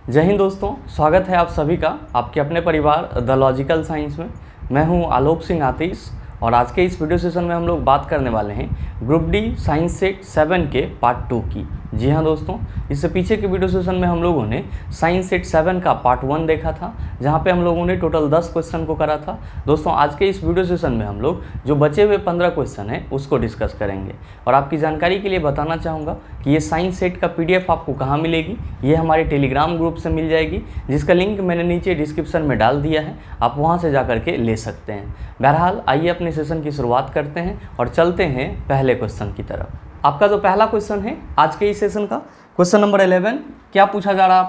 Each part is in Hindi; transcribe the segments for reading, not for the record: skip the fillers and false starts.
जय हिंद दोस्तों, स्वागत है आप सभी का आपके अपने परिवार द लॉजिकल साइंस में। मैं हूं आलोक सिंह आतिश और आज के इस वीडियो सेशन में हम लोग बात करने वाले हैं ग्रुप डी साइंस सेट 7 के पार्ट 2 की। जी हाँ दोस्तों, इससे पीछे के वीडियो सेशन में हम लोगों ने साइंस सेट 7 का पार्ट 1 देखा था, जहाँ पे हम लोगों ने टोटल 10 क्वेश्चन को करा था। दोस्तों आज के इस वीडियो सेशन में हम लोग जो बचे हुए 15 क्वेश्चन हैं उसको डिस्कस करेंगे। और आपकी जानकारी के लिए बताना चाहूँगा कि ये साइंस सेट का PDF आपको कहाँ मिलेगी। ये हमारे टेलीग्राम ग्रुप से मिल जाएगी, जिसका लिंक मैंने नीचे डिस्क्रिप्शन में डाल दिया है, आप वहाँ से जा करके ले सकते हैं। बहरहाल आइए अपने सेशन की शुरुआत करते हैं और चलते हैं पहले क्वेश्चन की तरफ। आपका जो पहला क्वेश्चन है आज के इस सेशन का, क्वेश्चन नंबर 11, क्या पूछा जा रहा है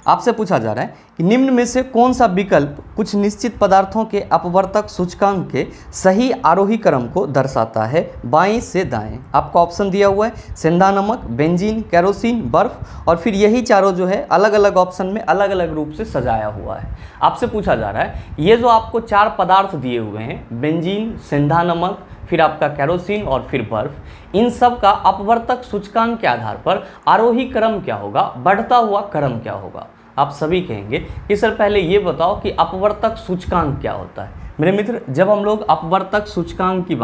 आपसे पूछा जा रहा है कि निम्न में से कौन सा विकल्प कुछ निश्चित पदार्थों के अपवर्तक सूचकांक के सही आरोही क्रम को दर्शाता है बाएं से दाएं। आपको ऑप्शन दिया हुआ है सेंधा नमक, बेंजीन, केरोसिन, बर्फ, और फिर यही चारों जो है अलग अलग ऑप्शन में अलग अलग रूप से सजाया हुआ है। आपसे पूछा जा रहा है ये जो आपको 4 पदार्थ दिए हुए हैं, बेंजीन, सेंधा नमक, फिर आपका केरोसिन और फिर बर्फ, इन सब का अपवर्तक सूचकांक के आधार पर आरोही क्रम क्या होगा, बढ़ता हुआ क्रम क्या होगा। आप सभी कहेंगे कि सर पहले ये बताओ कि अपवर्तक सूचकांक क्या होता है। मेरे मित्र, जब हम लोग अपवर्तक सूचकांक की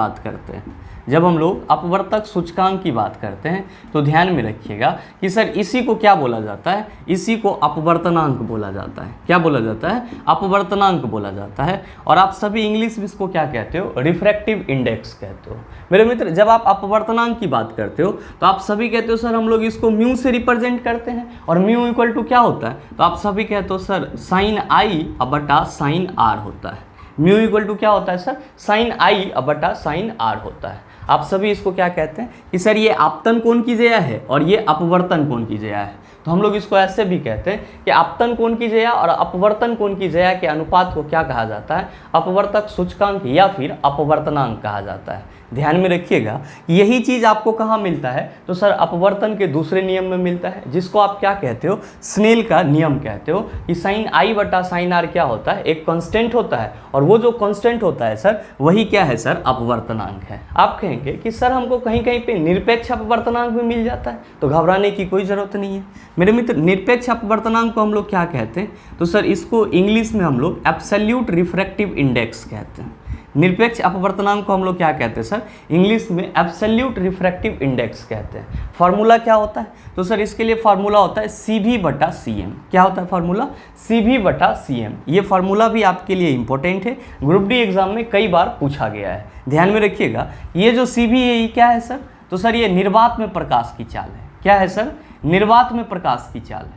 बात करते हैं तो ध्यान में रखिएगा कि सर इसी को क्या बोला जाता है, इसी को अपवर्तनांक बोला जाता है। क्या बोला जाता है? अपवर्तनांक बोला जाता है। और आप सभी इंग्लिश में इसको क्या कहते हो? रिफ्रैक्टिव इंडेक्स कहते हो। मेरे मित्र, जब आप अपवर्तनांक की बात करते हो तो आप सभी कहते हो सर हम लोग इसको म्यू से रिप्रेजेंट करते हैं, और म्यू इक्वल टू क्या होता है? तो आप सभी कहते हो सर साइन आई बटा साइन आर होता है। म्यू इक्वल टू क्या होता है सर? साइन आई बटा साइन आर होता है। आप सभी इसको क्या कहते हैं कि सर ये आपतन कोण की ज्या है और ये अपवर्तन कोण की ज्या है। तो हम लोग इसको ऐसे भी कहते हैं कि आपतन कोण की ज्या और अपवर्तन कोण की ज्या के अनुपात को क्या कहा जाता है? अपवर्तक सूचकांक या फिर अपवर्तनांक कहा जाता है। ध्यान में रखिएगा, यही चीज़ आपको कहाँ मिलता है? तो सर अपवर्तन के दूसरे नियम में मिलता है, जिसको आप क्या कहते हो? स्नेल का नियम कहते हो कि साइन आई बटा साइन आर क्या होता है? एक कांस्टेंट होता है, और वो जो कांस्टेंट होता है सर वही क्या है सर? अपवर्तनांक है। आप कहेंगे कि सर हमको कहीं कहीं पे निरपेक्ष अपवर्तनांक भी मिल जाता है, तो घबराने की कोई ज़रूरत नहीं है। मेरे मित्र, निरपेक्ष अपवर्तनांक को हम लोग क्या कहते हैं? तो सर इसको इंग्लिश में हम लोग एब्सोल्यूट रिफ्रैक्टिव इंडेक्स कहते हैं। निरपेक्ष अपवर्तनांक को हम लोग क्या कहते हैं सर? इंग्लिश में एब्सोल्यूट रिफ्रैक्टिव इंडेक्स कहते हैं। फार्मूला क्या होता है? तो सर इसके लिए फार्मूला होता है CV बटा CM। क्या होता है फार्मूला? CV बटा CM। ये फार्मूला भी आपके लिए इंपॉर्टेंट है, ग्रुप डी एग्जाम में कई बार पूछा गया है। ध्यान में रखिएगा, ये जो CV है ये क्या है सर? तो सर ये निर्वात में प्रकाश की चाल है। क्या है सर? निर्वात में प्रकाश की चाल है।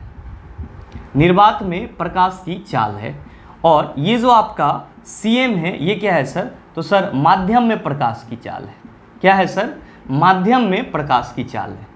निर्वात में प्रकाश की चाल है। और ये जो आपका CM है ये क्या है सर? तो सर माध्यम में प्रकाश की चाल है। क्या है सर? माध्यम में प्रकाश की चाल है।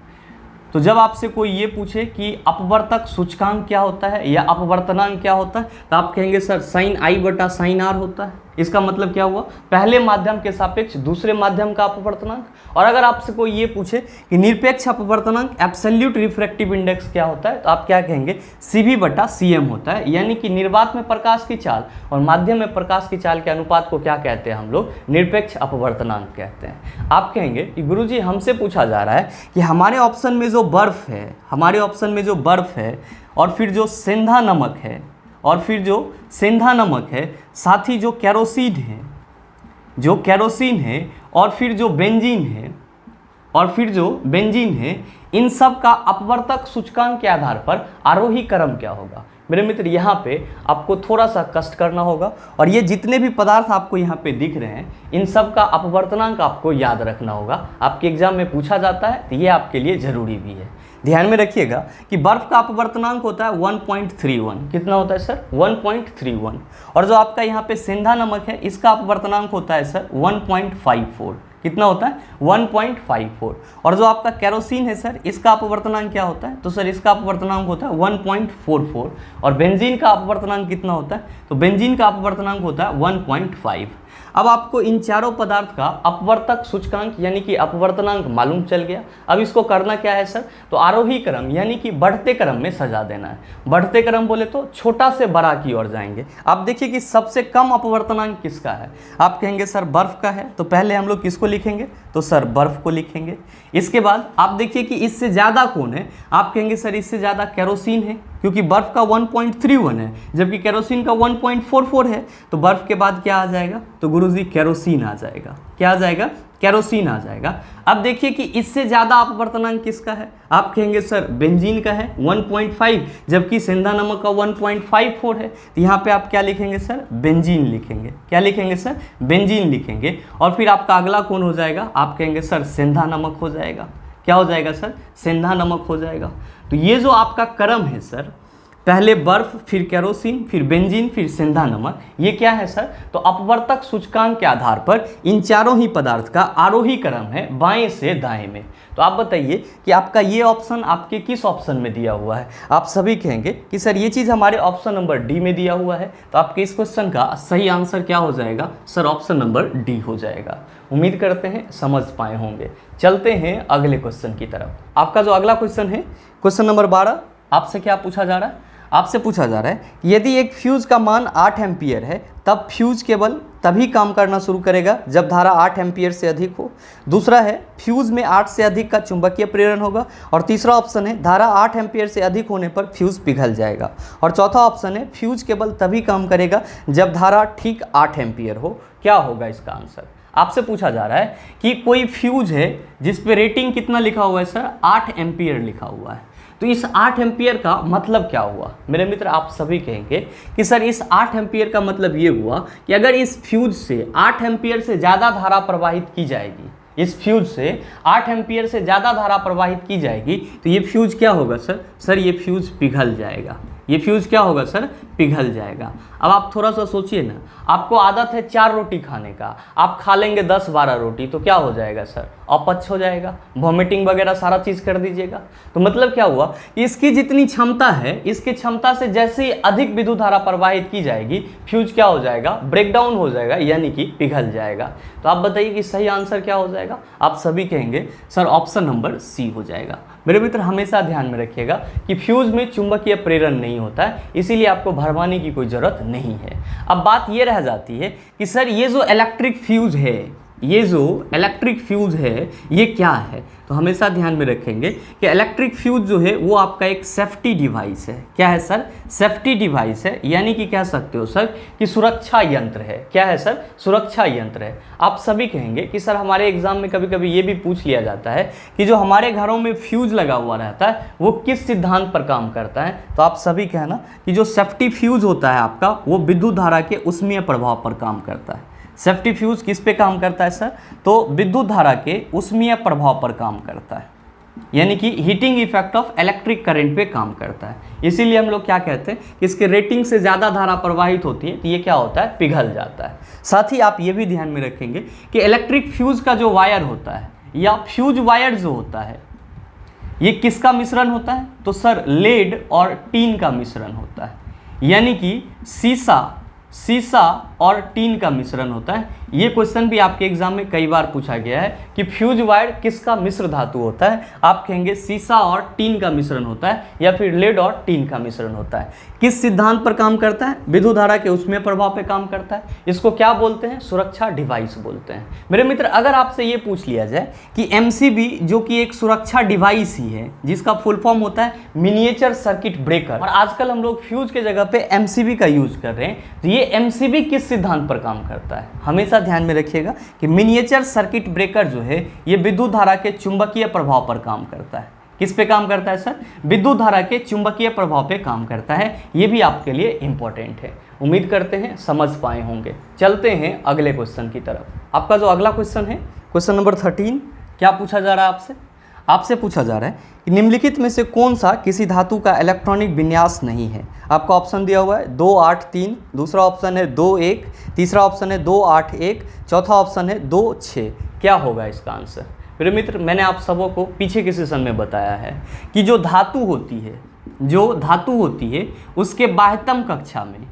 तो जब आपसे कोई ये पूछे कि अपवर्तक सूचकांक क्या होता है या अपवर्तनांक क्या होता है, तो आप कहेंगे सर साइन आई बटा साइन आर होता है। इसका मतलब क्या हुआ? पहले माध्यम के सापेक्ष दूसरे माध्यम का अपवर्तनांक। और अगर आपसे कोई ये पूछे कि निरपेक्ष अपवर्तनांक एब्सोल्यूट रिफ्रैक्टिव इंडेक्स क्या होता है, तो आप क्या कहेंगे? CV बटा CM होता है। यानी कि निर्वात में प्रकाश की चाल और माध्यम में प्रकाश की चाल के अनुपात को क्या कहते हैं हम लोग? निरपेक्ष अपवर्तनांक कहते हैं। आप कहेंगे कि गुरुजी हमसे पूछा जा रहा है कि हमारे ऑप्शन में जो बर्फ है, और फिर जो सेंधा नमक है, साथ ही जो केरोसिन है, और फिर जो बेंजीन है, इन सब का अपवर्तक सूचकांक के आधार पर आरोही क्रम क्या होगा। मेरे मित्र, यहाँ पे आपको थोड़ा सा कष्ट करना होगा, और ये जितने भी पदार्थ आपको यहाँ पे दिख रहे हैं इन सब का अपवर्तनांक आपको याद रखना होगा। आपके एग्जाम में पूछा जाता है तो ये आपके लिए ज़रूरी भी है। ध्यान में रखिएगा कि बर्फ का अपवर्तनांक होता है 1.31। कितना होता है सर? 1.31। और जो आपका यहाँ पे सेंधा नमक है इसका अपवर्तनांक होता है सर 1.54। कितना होता है? 1.54। और जो आपका केरोसिन है सर इसका अपवर्तनांक क्या होता है? तो सर इसका अपवर्तनांक होता है 1.44। और बेंजीन का अपवर्तनांक कितना होता है? तो बेंजीन का अपवर्तनांक होता है 1.5। अब आपको इन चारों पदार्थ का अपवर्तक सूचकांक यानी कि अपवर्तनांक मालूम चल गया। अब इसको करना क्या है सर? तो आरोही क्रम यानी कि बढ़ते क्रम में सजा देना है। बढ़ते क्रम बोले तो छोटा से बड़ा की ओर जाएंगे। आप देखिए कि सबसे कम अपवर्तनांक किसका है? आप कहेंगे सर बर्फ का है, तो पहले हम लोग किसको लिखेंगे? तो सर बर्फ को लिखेंगे। इसके बाद आप देखिए कि इससे ज़्यादा कौन है? आप कहेंगे सर इससे ज़्यादा केरोसिन है। क्योंकि बर्फ़ का 1.31 है जबकि केरोसिन का 1.44 है, तो बर्फ़ के बाद क्या आ जाएगा, तो गुरुजी केरोसिन आ जाएगा। क्या आ जाएगा, केरोसिन आ जाएगा। अब देखिए कि इससे ज़्यादा अपवर्तनांक किसका है, आप कहेंगे सर बेंजीन का है 1.5, जबकि सेंधा नमक का 1.54 है, तो यहाँ पे आप क्या लिखेंगे सर, बेंजीन लिखेंगे। क्या लिखेंगे सर, बेंजीन लिखेंगे। और फिर आपका अगला कौन हो जाएगा, आप कहेंगे सर सेंधा नमक हो जाएगा। क्या हो जाएगा सर, सेंधा नमक हो जाएगा। तो ये जो आपका क्रम है सर, पहले बर्फ, फिर केरोसिन, फिर बेंजीन, फिर सेंधा नमक, ये क्या है सर, तो अपवर्तक सूचकांक के आधार पर इन चारों ही पदार्थ का आरोही क्रम है बाएं से दाएं में। तो आप बताइए कि आपका ये ऑप्शन आपके किस ऑप्शन में दिया हुआ है। आप सभी कहेंगे कि सर ये चीज़ हमारे ऑप्शन नंबर डी में दिया हुआ है, तो आपके इस क्वेश्चन का सही आंसर क्या हो जाएगा सर, ऑप्शन नंबर डी हो जाएगा। उम्मीद करते हैं समझ पाए होंगे। चलते हैं अगले क्वेश्चन की तरफ। आपका जो अगला क्वेश्चन है, क्वेश्चन नंबर 12, आपसे क्या पूछा जा रहा है, आपसे पूछा जा रहा है कि यदि एक फ्यूज का मान 8 एम्पियर है तब फ्यूज केवल तभी काम करना शुरू करेगा जब धारा 8 एम्पियर से अधिक हो। दूसरा है फ्यूज में 8 से अधिक का चुंबकीय प्रेरण होगा। और तीसरा ऑप्शन है धारा 8 एम्पियर से अधिक होने पर फ्यूज पिघल जाएगा। और चौथा ऑप्शन है फ्यूज केवल तभी काम करेगा जब धारा ठीक 8 एम्पियर हो। क्या होगा इसका आंसर, आपसे पूछा जा रहा है कि कोई फ्यूज है जिस पे रेटिंग कितना लिखा हुआ है सर, 8 एम्पियर लिखा हुआ है। तो इस 8 एम्पियर का मतलब क्या हुआ मेरे मित्र, आप सभी कहेंगे कि सर इस 8 एम्पियर का मतलब ये हुआ कि अगर इस फ्यूज से 8 एम्पियर से ज़्यादा धारा प्रवाहित की जाएगी, इस फ्यूज से 8 एम्पियर से ज़्यादा धारा प्रवाहित की जाएगी, तो ये फ्यूज क्या होगा सर ये फ्यूज पिघल जाएगा। ये फ्यूज क्या होगा सर, पिघल जाएगा। अब आप थोड़ा सा सोचिए ना, आपको आदत है 4 रोटी खाने का, आप खा लेंगे 10-12 रोटी, तो क्या हो जाएगा सर, अपच हो जाएगा, वॉमिटिंग वगैरह सारा चीज़ कर दीजिएगा। तो मतलब क्या हुआ, इसकी जितनी क्षमता है, इसकी क्षमता से जैसे ही अधिक विद्युत धारा प्रवाहित की जाएगी, फ्यूज क्या हो जाएगा, ब्रेकडाउन हो जाएगा, यानी कि पिघल जाएगा। तो आप बताइए कि सही आंसर क्या हो जाएगा। आप सभी कहेंगे सर ऑप्शन नंबर सी हो जाएगा। मेरे मित्र हमेशा ध्यान में रखिएगा कि फ्यूज में चुंबकीय प्रेरण नहीं होता है, इसीलिए आपको भरवाने की कोई ज़रूरत नहीं है। अब बात ये रह जाती है कि सर ये जो इलेक्ट्रिक फ्यूज है, ये जो इलेक्ट्रिक फ्यूज है ये क्या है। तो हमेशा ध्यान में रखेंगे कि इलेक्ट्रिक फ्यूज जो है वो आपका एक सेफ्टी डिवाइस है। क्या है सर, सेफ्टी डिवाइस है, यानी कि कह सकते हो सर कि सुरक्षा यंत्र है। क्या है सर, सुरक्षा यंत्र है। आप सभी कहेंगे कि सर हमारे एग्जाम में कभी कभी ये भी पूछ लिया जाता है कि जो हमारे घरों में फ्यूज लगा हुआ रहता है वो किस सिद्धांत पर काम करता है। तो आप सभी कहना कि जो सेफ्टी फ्यूज होता है आपका, वो विद्युत धारा के उष्मीय प्रभाव पर काम करता है। सेफ्टी फ्यूज किस पे काम करता है सर, तो विद्युत धारा के उष्मीय प्रभाव पर काम करता है, यानी कि heating effect of electric current पे काम करता है। इसीलिए हम लोग क्या कहते हैं कि इसके रेटिंग से ज़्यादा धारा प्रवाहित होती है तो ये क्या होता है, पिघल जाता है। साथ ही आप ये भी ध्यान में रखेंगे कि इलेक्ट्रिक फ्यूज का जो वायर होता है या फ्यूज वायर जो होता है, ये किसका मिश्रण होता है, तो सर लेड और टीन का मिश्रण होता है, यानी कि सीसा और टीन का मिश्रण होता है। ये क्वेश्चन भी आपके एग्जाम में कई बार पूछा गया है कि फ्यूज वायर किसका मिश्र धातु होता है। आप कहेंगे सीसा और टीन का मिश्रण होता है या फिर लेड और टीन का मिश्रण होता है। किस सिद्धांत पर काम करता है, विद्युत धारा के उष्मीय प्रभाव पर काम करता है। इसको क्या बोलते हैं, सुरक्षा डिवाइस बोलते हैं। मेरे मित्र अगर आपसे ये पूछ लिया जाए कि एमसीबी जो कि एक सुरक्षा डिवाइस ही है, जिसका फुल फॉर्म होता है मिनिएचर सर्किट ब्रेकर, और आजकल हम लोग फ्यूज के जगह पे एमसीबी का यूज कर रहे हैं, तो ये एमसीबी किस सिद्धांत पर काम करता है। हमेशा ध्यान में रखिएगा कि मिनिएचर सर्किट ब्रेकर जो है ये विद्युत धारा के चुंबकीय प्रभाव पर काम करता है। किस पे काम करता है सर, विद्युत धारा के चुंबकीय प्रभाव पे काम करता है। ये भी आपके लिए इंपॉर्टेंट है। उम्मीद करते हैं समझ पाए होंगे। चलते हैं अगले क्वेश्चन की तरफ। आपका जो अगला क्वेश्चन है, क्वेश्चन नंबर 13, क्या पूछा जा रहा है आपसे, आपसे पूछा जा रहा है कि निम्नलिखित में से कौन सा किसी धातु का इलेक्ट्रॉनिक विन्यास नहीं है। आपका ऑप्शन दिया हुआ है 2-8-3, दूसरा ऑप्शन है 2-1, तीसरा ऑप्शन है 2-8-1, चौथा ऑप्शन है 2-6। क्या होगा इसका आंसर। मेरे मित्र मैंने आप सबों को पीछे के सेशन में बताया है कि जो धातु होती है उसके बाह्यतम कक्षा में,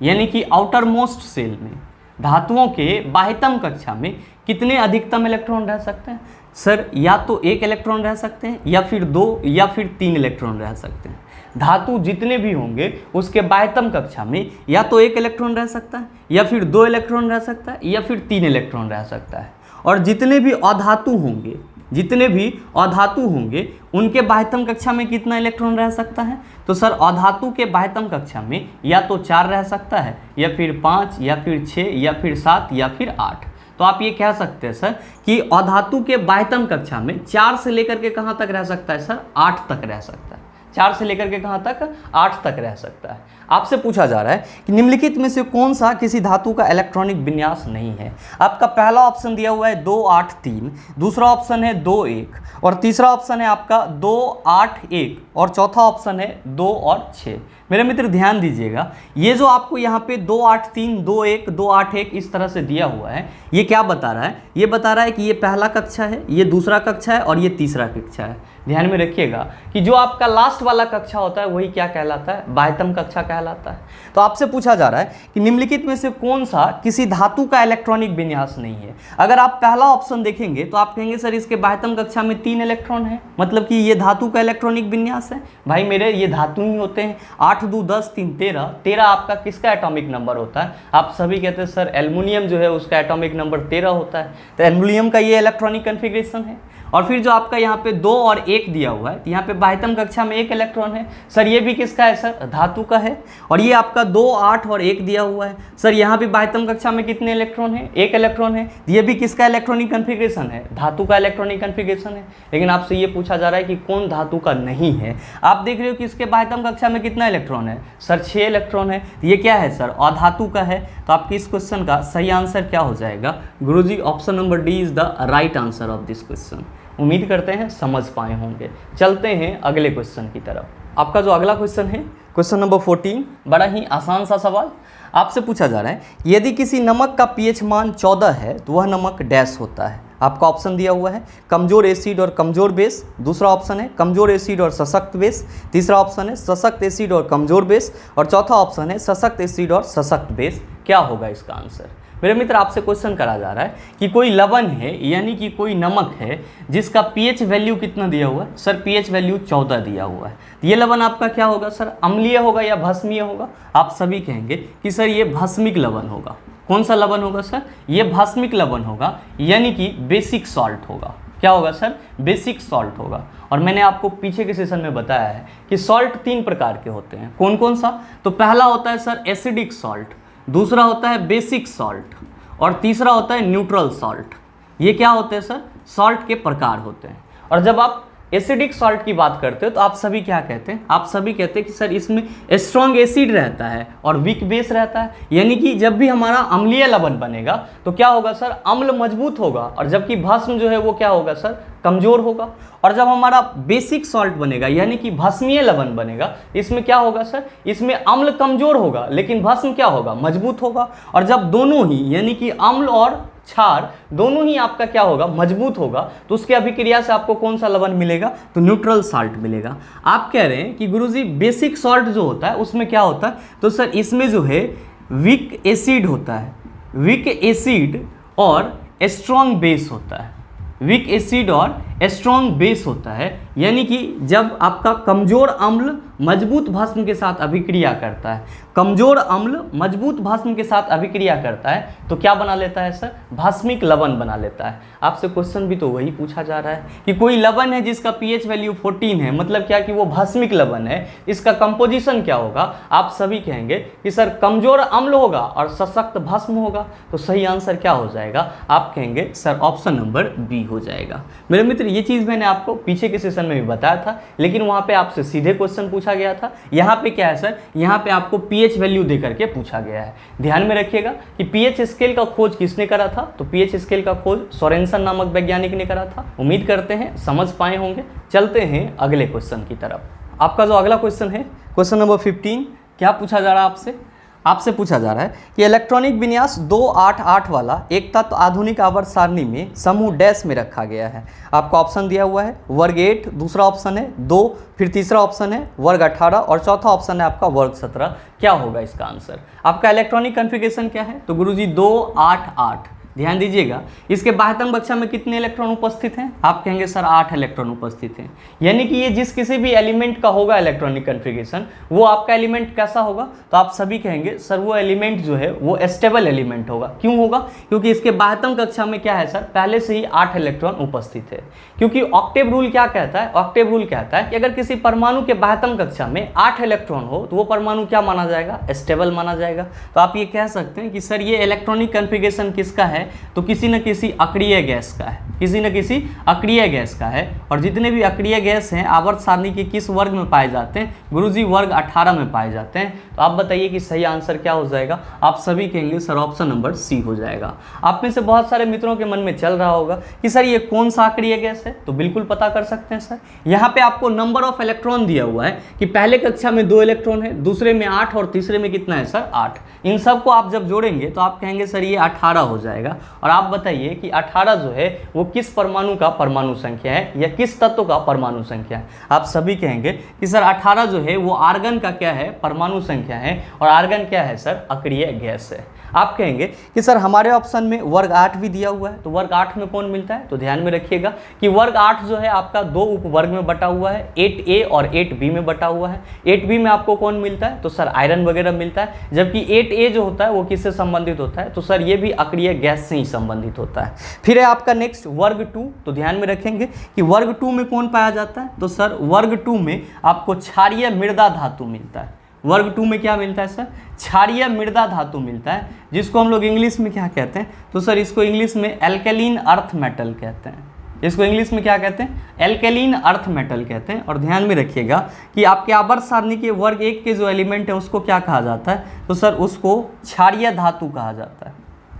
यानी कि आउटर मोस्ट सेल में, धातुओं के बाह्यतम कक्षा में कितने अधिकतम इलेक्ट्रॉन रह सकते हैं सर, या तो 1 इलेक्ट्रॉन रह सकते हैं या फिर 2 या फिर 3 इलेक्ट्रॉन रह सकते हैं। धातु जितने भी होंगे उसके बाह्यतम कक्षा में या तो 1 इलेक्ट्रॉन रह सकता है या फिर 2 इलेक्ट्रॉन रह सकता है या फिर 3 इलेक्ट्रॉन रह सकता है। और जितने भी अधातु होंगे, जितने भी अधातु होंगे उनके बाह्यतम कक्षा में कितना इलेक्ट्रॉन रह सकता है? तो सर अधातु के बाह्यतम कक्षा में या तो 4 रह सकता है, या फिर 5, या फिर 6, या फिर 7, या फिर 8। तो आप ये कह सकते हैं सर कि अधातु के बाह्यतम कक्षा में 4 से लेकर के कहाँ तक रह सकता है सर? 8 तक रह सकता है। 4 से लेकर के कहाँ तक? 8 तक रह सकता है। आपसे पूछा जा रहा है कि निम्नलिखित में से कौन सा किसी धातु का इलेक्ट्रॉनिक विन्यास नहीं है? आपका पहला ऑप्शन दिया हुआ है 2, 8, 3, दूसरा ऑप्शन है 2, 1, और तीसरा ऑप्शन है आपका 2, 8, 1, और चौथा ऑप्शन है 2 और 6। मेरे मित्र ध्यान दीजिएगा, ये जो आपको यहाँ पे 2, 8, 3, 2, 1, 2, 8, 1 इस तरह से दिया हुआ है, ये क्या बता रहा है? ये बता रहा है कि ये पहला कक्षा है, ये दूसरा कक्षा है, और ये तीसरा कक्षा है। ध्यान में रखिएगा कि जो आपका लास्ट वाला कक्षा होता है वही क्या कहलाता है? बाह्यतम कक्षा कहलाता है। तो आपसे पूछा जा रहा है कि निम्नलिखित में से कौन सा किसी धातु का इलेक्ट्रॉनिक विन्यास नहीं है? अगर आप पहला ऑप्शन देखेंगे तो आप कहेंगे सर इसके बाह्यतम कक्षा में 3 इलेक्ट्रॉन है, मतलब कि ये धातु का इलेक्ट्रॉनिक विन्यास है। भाई मेरे ये धातु ही होते हैं। 8, 2, 10, 3, 13। 13 आपका किसका एटॉमिक नंबर होता है? आप सभी कहते हैं सर एल्युमिनियम जो है उसका एटॉमिक नंबर 13 होता है। तो एल्युमिनियम का ये इलेक्ट्रॉनिक कन्फिग्रेशन है। और फिर जो आपका यहाँ पे 2 और 1 दिया हुआ है, यहाँ पे बाह्यतम कक्षा में 1 इलेक्ट्रॉन है। सर ये भी किसका है सर? धातु का है। और ये आपका 2, 8 और 1 दिया हुआ है। सर यहाँ भी बाह्यतम कक्षा में कितने इलेक्ट्रॉन है? 1 इलेक्ट्रॉन है। ये भी किसका इलेक्ट्रॉनिक कन्फिग्रेशन है? धातु का इलेक्ट्रॉनिक कन्फिग्रेशन है। लेकिन आपसे ये पूछा जा रहा है कि कौन धातु का नहीं है? आप देख रहे हो कि इसके बाह्यतम कक्षा में कितना इलेक्ट्रॉन है? सर 6 इलेक्ट्रॉन है। ये क्या है सर? अधातु का है। तो आपके इस क्वेश्चन का सही आंसर क्या हो जाएगा? गुरुजी option number d is the right answer of this question. उम्मीद करते हैं समझ पाए होंगे। चलते हैं अगले क्वेश्चन की तरफ। आपका जो अगला क्वेश्चन है क्वेश्चन नंबर 14, बड़ा ही आसान सा सवाल। आपसे पूछा जा रहा है यदि किसी नमक का पीएच मान 14 है तो वह नमक डैश होता है। आपका ऑप्शन दिया हुआ है कमजोर एसिड और कमजोर बेस, दूसरा ऑप्शन है कमजोर एसिड और सशक्त बेस, तीसरा ऑप्शन है सशक्त एसिड और कमजोर बेस, और चौथा ऑप्शन है सशक्त एसिड और सशक्त बेस। क्या होगा इसका आंसर? मेरे मित्र आपसे क्वेश्चन करा जा रहा है कि कोई लवण है यानी कि कोई नमक है जिसका पीएच वैल्यू कितना दिया हुआ है? सर पीएच वैल्यू 14 दिया हुआ है। ये लवण आपका क्या होगा सर? अम्लीय होगा या भस्मीय होगा? आप सभी कहेंगे कि सर ये भस्मिक लवण होगा। कौन सा लवण होगा सर? ये भस्मिक लवण होगा, यानी कि बेसिक सॉल्ट होगा। क्या होगा सर? बेसिक सॉल्ट होगा। और मैंने आपको पीछे के सेशन में बताया है कि सॉल्ट 3 प्रकार के होते हैं। कौन कौन सा? तो पहला होता है सर एसिडिक सॉल्ट, दूसरा होता है बेसिक सॉल्ट, और तीसरा होता है न्यूट्रल सॉल्ट। ये क्या होते हैं सर? सॉल्ट के प्रकार होते हैं। और जब आप एसिडिक सॉल्ट की बात करते हो तो आप सभी क्या कहते हैं? आप सभी कहते हैं कि सर इसमें स्ट्रॉन्ग एसिड रहता है और वीक बेस रहता है, यानी कि जब भी हमारा अम्लीय लवण बनेगा तो क्या होगा सर? अम्ल मजबूत होगा, और जबकि भस्म जो है वो क्या होगा सर? कमजोर होगा। और जब हमारा बेसिक सॉल्ट बनेगा यानी कि भस्मीय लवण बनेगा, इसमें क्या होगा सर? इसमें अम्ल कमजोर होगा लेकिन भस्म क्या होगा? मजबूत होगा। और जब दोनों ही यानी कि अम्ल और क्षार दोनों ही आपका क्या होगा? मजबूत होगा, तो उसके अभिक्रिया से आपको कौन सा लवण मिलेगा? तो न्यूट्रल सॉल्ट मिलेगा। आप कह रहे हैं कि गुरुजी बेसिक सॉल्ट जो होता है उसमें क्या होता है? तो सर इसमें जो है वीक एसिड होता है, वीक एसिड और स्ट्रॉन्ग बेस होता है। वीक एसिड और स्ट्रॉन्ग बेस होता है, यानी कि जब आपका कमजोर अम्ल मजबूत भस्म के साथ अभिक्रिया करता है, कमजोर अम्ल मजबूत भस्म के साथ अभिक्रिया करता है तो क्या बना लेता है सर? भस्मिक लवण बना लेता है। आपसे क्वेश्चन भी तो वही पूछा जा रहा है कि कोई लवण है जिसका पीएच वैल्यू 14 है, मतलब क्या कि वो भस्मिक लवण है, इसका कंपोजिशन क्या होगा? आप सभी कहेंगे कि सर कमजोर अम्ल होगा और सशक्त भस्म होगा। तो सही आंसर क्या हो जाएगा? आप कहेंगे सर ऑप्शन नंबर बी हो जाएगा। मेरे मित्र ये चीज़ मैंने आपको पीछे के सेशन में भी बताया था, लेकिन वहाँ पे आपसे सीधे क्वेश्चन पूछा गया था। यहाँ पे क्या है सर? यहाँ पे आपको पीएच वैल्यू दे करके पूछा गया है। ध्यान में रखिएगा कि पीएच स्केल का खोज किसने करा था? तो पीएच स्केल का खोज सोरेनसन नामक वैज्ञानिक ने करा था। उम्मीद करते हैं समझ पाए होंगे। चलते हैं अगले क्वेश्चन की तरफ। आपका जो अगला क्वेश्चन है क्वेश्चन नंबर 15, क्या पूछा जा रहा है आपसे? आपसे पूछा जा रहा है कि इलेक्ट्रॉनिक विन्यास 2, 8, 8 वाला एक तत्व आधुनिक आवर्त सारणी में समूह डैश में रखा गया है। आपका ऑप्शन दिया हुआ है वर्ग 8, दूसरा ऑप्शन है 2, फिर तीसरा ऑप्शन है वर्ग 18, और चौथा ऑप्शन है आपका वर्ग 17। क्या होगा इसका आंसर? आपका इलेक्ट्रॉनिक कन्फिग्रेशन क्या है? तो गुरुजी 2, 8, 8। ध्यान दीजिएगा, इसके बाह्यतम कक्षा में कितने इलेक्ट्रॉन उपस्थित हैं? आप कहेंगे सर 8 इलेक्ट्रॉन उपस्थित हैं। यानी कि ये जिस किसी भी एलिमेंट का होगा इलेक्ट्रॉनिक कन्फिगरेशन, वो आपका एलिमेंट कैसा होगा? तो आप सभी कहेंगे सर वो एलिमेंट जो है वो स्टेबल एलिमेंट होगा। क्यों होगा? क्योंकि इसके बाह्यतम कक्षा में क्या है सर, पहले से ही 8 इलेक्ट्रॉन उपस्थित है। क्योंकि ऑक्टेव रूल क्या कहता है? ऑक्टेव रूल कहता है कि अगर किसी परमाणु के बाह्यतम कक्षा में 8 इलेक्ट्रॉन हो तो वो परमाणु क्या माना जाएगा? स्टेबल माना जाएगा। तो आप ये कह सकते हैं कि सर ये इलेक्ट्रॉनिक कन्फिगरेशन किसका है? तो किसी न किसी अक्रिय गैस का है, किसी न किसी अक्रिय गैस का है। और जितने भी अक्रिय गैस हैं आवर्त सारणी के किस वर्ग में पाए जाते हैं? गुरुजी वर्ग 18 में पाए जाते हैं। तो आप बताइए कि सही आंसर क्या हो जाएगा? आप सभी कहेंगे सर ऑप्शन नंबर सी हो जाएगा। आप में से बहुत सारे मित्रों के मन में चल रहा होगा कि सर ये कौन सा अक्रिय गैस है? तो बिल्कुल पता कर सकते हैं सर। यहाँ पे आपको नंबर ऑफ इलेक्ट्रॉन दिया हुआ है कि पहले कक्षा में 2 इलेक्ट्रॉन है, दूसरे में 8 और तीसरे में कितना है सर? 8। इन सबको आप जब जोड़ेंगे तो आप कहेंगे सर ये 18 हो जाएगा। और आप बताइए कि 18 जो है वो किस परमाणु का परमाणु संख्या है या किस तत्व का परमाणु संख्या है? आप सभी कहेंगे कि सर 18 जो है वो आर्गन का क्या है? परमाणु संख्या है। और आर्गन क्या है सर? अक्रिय गैस है। आप कहेंगे कि सर हमारे ऑप्शन में वर्ग 8 भी दिया हुआ है, तो वर्ग 8 में कौन मिलता है? तो ध्यान में रखिएगा कि वर्ग 8 जो है आपका 2 उपवर्ग में बटा हुआ है, 8A और 8B में बटा हुआ है। 8B में आपको कौन मिलता है? तो सर आयरन वगैरह मिलता है। जबकि 8A जो होता है वो किससे संबंधित होता है? तो सर ये भी अक्रिय गैस से ही संबंधित होता है। फिर है आपका नेक्स्ट वर्ग 2। तो ध्यान में रखेंगे कि वर्ग 2 में कौन पाया जाता है? तो सर वर्ग 2 में आपको क्षारीय मृदा धातु मिलता है। वर्ग 2 में क्या मिलता है सर? क्षारीय मृदा धातु मिलता है, जिसको हम लोग इंग्लिश में क्या कहते हैं? तो सर इसको इंग्लिश में एल्केलिन अर्थ मेटल कहते हैं। इसको इंग्लिश में क्या कहते हैं? एल्केलिन अर्थ मेटल कहते हैं। और ध्यान में रखिएगा कि आपके आवर्त सारणी के वर्ग 1 के जो एलिमेंट है उसको क्या कहा जाता है? तो सर उसको क्षारीय धातु कहा जाता है।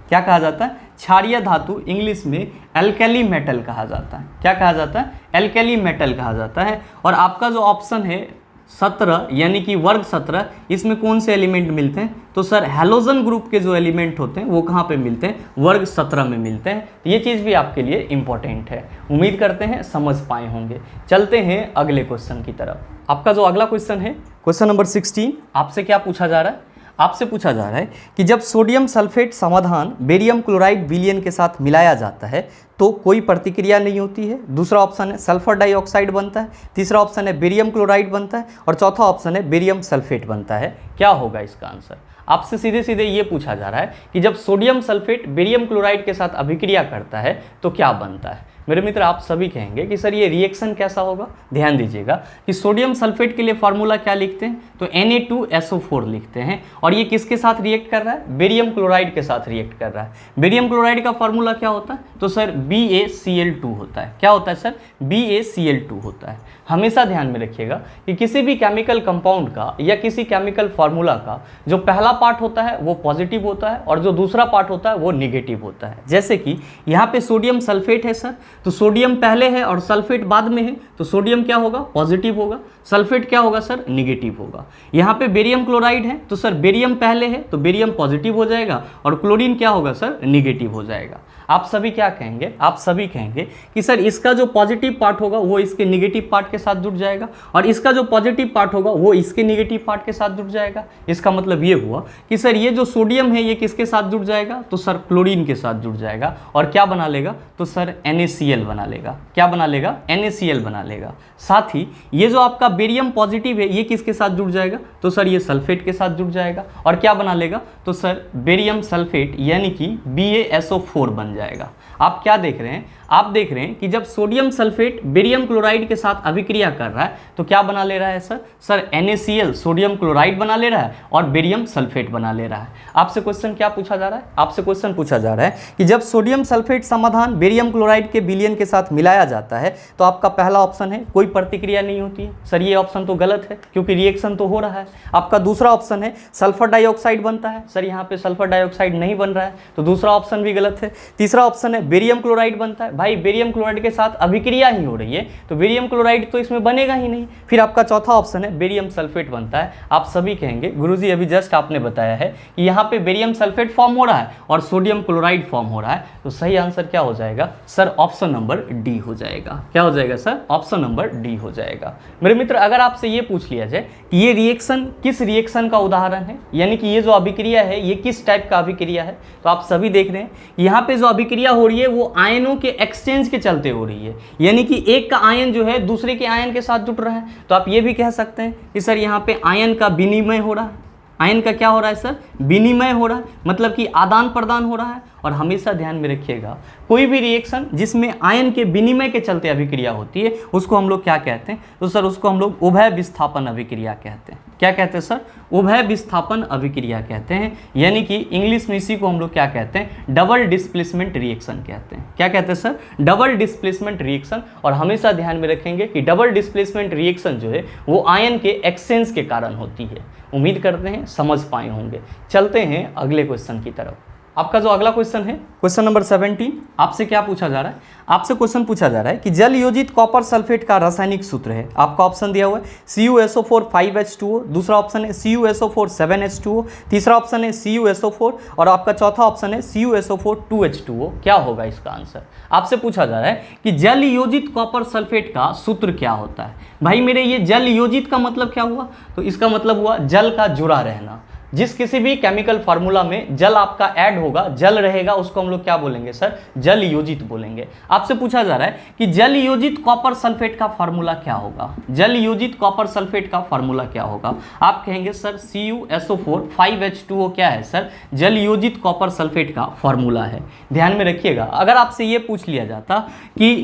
क्या कहा जाता है? क्षारीय धातु इंग्लिश में एल्केली मेटल कहा जाता है। क्या कहा जाता है? एल्केली मेटल कहा जाता है। और आपका जो ऑप्शन है 17 यानी कि वर्ग 17, इसमें कौन से एलिमेंट मिलते हैं? तो सर हैलोजन ग्रुप के जो एलिमेंट होते हैं वो कहाँ पे मिलते हैं? वर्ग 17 में मिलते हैं। तो ये चीज़ भी आपके लिए इंपॉर्टेंट है। उम्मीद करते हैं समझ पाए होंगे। चलते हैं अगले क्वेश्चन की तरफ। आपका जो अगला क्वेश्चन है क्वेश्चन नंबर 16, आपसे क्या पूछा जा रहा है? आपसे पूछा जा रहा है कि जब सोडियम सल्फेट समाधान बेरियम क्लोराइड विलयन के साथ मिलाया जाता है तो कोई प्रतिक्रिया नहीं होती है। दूसरा ऑप्शन है सल्फर डाइऑक्साइड बनता है। तीसरा ऑप्शन है बेरियम क्लोराइड बनता है। और चौथा ऑप्शन है बेरियम सल्फेट बनता है। क्या होगा इसका आंसर? आपसे सीधे सीधे ये पूछा जा रहा है कि जब सोडियम सल्फेट बेरियम क्लोराइड के साथ अभिक्रिया करता है तो क्या बनता है? मेरे मित्र आप सभी कहेंगे कि सर ये रिएक्शन कैसा होगा? ध्यान दीजिएगा कि सोडियम सल्फेट के लिए फार्मूला क्या लिखते हैं? तो Na2SO4 लिखते हैं। और ये किसके साथ रिएक्ट कर रहा है? बेरियम क्लोराइड के साथ रिएक्ट कर रहा है। बेरियम क्लोराइड का फार्मूला क्या होता है? तो सर BaCl2 होता है। क्या होता है सर? BaCl2 होता है। हमेशा ध्यान में रखिएगा कि किसी भी केमिकल कंपाउंड का या किसी केमिकल फार्मूला का जो पहला पार्ट होता है वो पॉजिटिव होता है और जो दूसरा पार्ट होता है वो निगेटिव होता है। जैसे कि यहाँ पे सोडियम सल्फेट है सर, तो सोडियम पहले है और सल्फेट बाद में है, तो सोडियम क्या होगा? पॉजिटिव होगा। सल्फेट क्या होगा सर? निगेटिव होगा। यहाँ पे बेरियम क्लोराइड है तो सर बेरियम पहले है तो बेरियम पॉजिटिव हो जाएगा और क्लोरीन क्या होगा सर? निगेटिव हो जाएगा। आप सभी क्या कहेंगे? आप सभी कहेंगे कि सर इसका जो पॉजिटिव पार्ट होगा वो इसके निगेटिव पार्ट के साथ जुड़ जाएगा और इसका जो पॉजिटिव पार्ट होगा वो इसके निगेटिव पार्ट के साथ जुड़ जाएगा। इसका मतलब ये हुआ कि सर ये जो सोडियम है ये किसके साथ जुड़ जाएगा? तो सर क्लोरीन के साथ जुड़ जाएगा और क्या बना लेगा? तो सर NaCl बना लेगा। क्या बना लेगा? NaCl बना लेगा। साथ ही ये जो आपका बेरियम पॉजिटिव है ये किसके साथ जुड़ जाएगा? तो सर ये सल्फेट के साथ जुड़ जाएगा और क्या बना लेगा? तो सर बेरियम सल्फेट यानी कि BaSO4 बन जाएगा। आप क्या देख रहे हैं? आप देख रहे हैं कि जब सोडियम सल्फेट बेरियम क्लोराइड के साथ अभिक्रिया कर रहा है तो क्या बना ले रहा है sir? Sir NaCl sodium chloride बना ले रहा है और बेरियम सल्फेट बना ले रहा है। आपसे क्वेश्चन क्या पूछा जा रहा है? आपसे क्वेश्चन पूछा जा रहा है कि जब सोडियम सल्फेट समाधान बेरियम क्लोराइड के विलयन के साथ मिलाया जाता है तो आपका पहला ऑप्शन है कोई प्रतिक्रिया नहीं होती है। सर ये ऑप्शन तो गलत है क्योंकि रिएक्शन तो हो रहा है। आपका दूसरा ऑप्शन है सल्फर डाइऑक्साइड बनता है। सर यहाँ पे सल्फर डाइऑक्साइड नहीं बन रहा है तो दूसरा ऑप्शन भी गलत है। तीसरा ऑप्शन है बेरियम क्लोराइड बनता है। भाई बेरियम क्लोराइड के साथ अभिक्रिया ही हो रही है, तो बेरियम क्लोराइड तो इसमें बनेगा ही नहीं। फिर आपका चौथा ऑप्शन है बेरियम सल्फेट बनता है। आप सभी कहेंगे गुरुजी अभी जस्ट आपने बताया है कि यहाँ पे बेरियम सल्फेट फॉर्म हो रहा है और सोडियम क्लोराइड फॉर्म हो रहा है, तो सही आंसर क्या हो जाएगा सर? ऑप्शन नंबर डी हो जाएगा। क्या हो जाएगा सर? ऑप्शन नंबर डी हो जाएगा। मेरे मित्र, अगर आपसे ये पूछ लिया जाए कि ये रिएक्शन किस रिएक्शन का उदाहरण है, यानी कि ये जो अभिक्रिया है ये किस टाइप का अभिक्रिया है, तो आप सभी देख रहे हैं यहाँ पे जो अभिक्रिया हो रही है वो आयनों के एक्सचेंज के चलते हो रही है, यानी कि एक का आयन जो है दूसरे के आयन के साथ जुड़ रहा है। तो आप ये भी कह सकते हैं कि सर यहाँ पे आयन का विनिमय हो रहा है। आयन का क्या हो रहा है सर? विनिमय हो रहा है, मतलब कि आदान प्रदान हो रहा है। और हमेशा ध्यान में रखिएगा, कोई भी रिएक्शन जिसमें आयन के विनिमय के चलते अभिक्रिया होती है उसको हम लोग क्या कहते हैं? तो सर उसको हम लोग उभय विस्थापन अभिक्रिया कहते हैं। क्या कहते हैं सर? उभय विस्थापन अभिक्रिया कहते हैं, यानी कि इंग्लिश में इसी को हम लोग क्या कहते हैं? डबल डिस्प्लेसमेंट रिएक्शन कहते हैं। क्या कहते हैं सर? Double displacement reaction. और हमेशा ध्यान में रखेंगे कि डबल डिस्प्लेसमेंट रिएक्शन जो है वो आयन के एक्सचेंज के कारण होती है। उम्मीद करते हैं समझ पाए होंगे। चलते हैं अगले क्वेश्चन की तरफ। आपका जो अगला क्वेश्चन है, क्वेश्चन नंबर 17, आपसे क्या पूछा जा रहा है? आपसे क्वेश्चन पूछा जा रहा है कि जल योजित कॉपर सल्फेट का रासायनिक सूत्र है। आपका ऑप्शन दिया हुआ है CuSO4 5H2O, दूसरा ऑप्शन है CuSO4 7H2O, तीसरा ऑप्शन है CuSO4 और आपका चौथा ऑप्शन है CuSO4 2H2O। क्या होगा इसका आंसर? आपसे पूछा जा रहा है कि जल योजित कॉपर सल्फेट का सूत्र क्या होता है। भाई मेरे ये जल योजित का मतलब क्या हुआ? तो इसका मतलब हुआ जल का जुड़ा रहना। जिस किसी भी केमिकल फार्मूला में जल आपका ऐड होगा, जल रहेगा, उसको हम लोग क्या बोलेंगे सर? जल योजित बोलेंगे। आपसे पूछा जा रहा है कि जल योजित कॉपर सल्फेट का फार्मूला क्या होगा? जल योजित कॉपर सल्फेट का फार्मूला क्या होगा? आप कहेंगे सर CuSO4 5H2O क्या है सर? जल योजित कॉपर सल्फेट का फार्मूला है। ध्यान में रखिएगा, अगर आपसे ये पूछ लिया जाता कि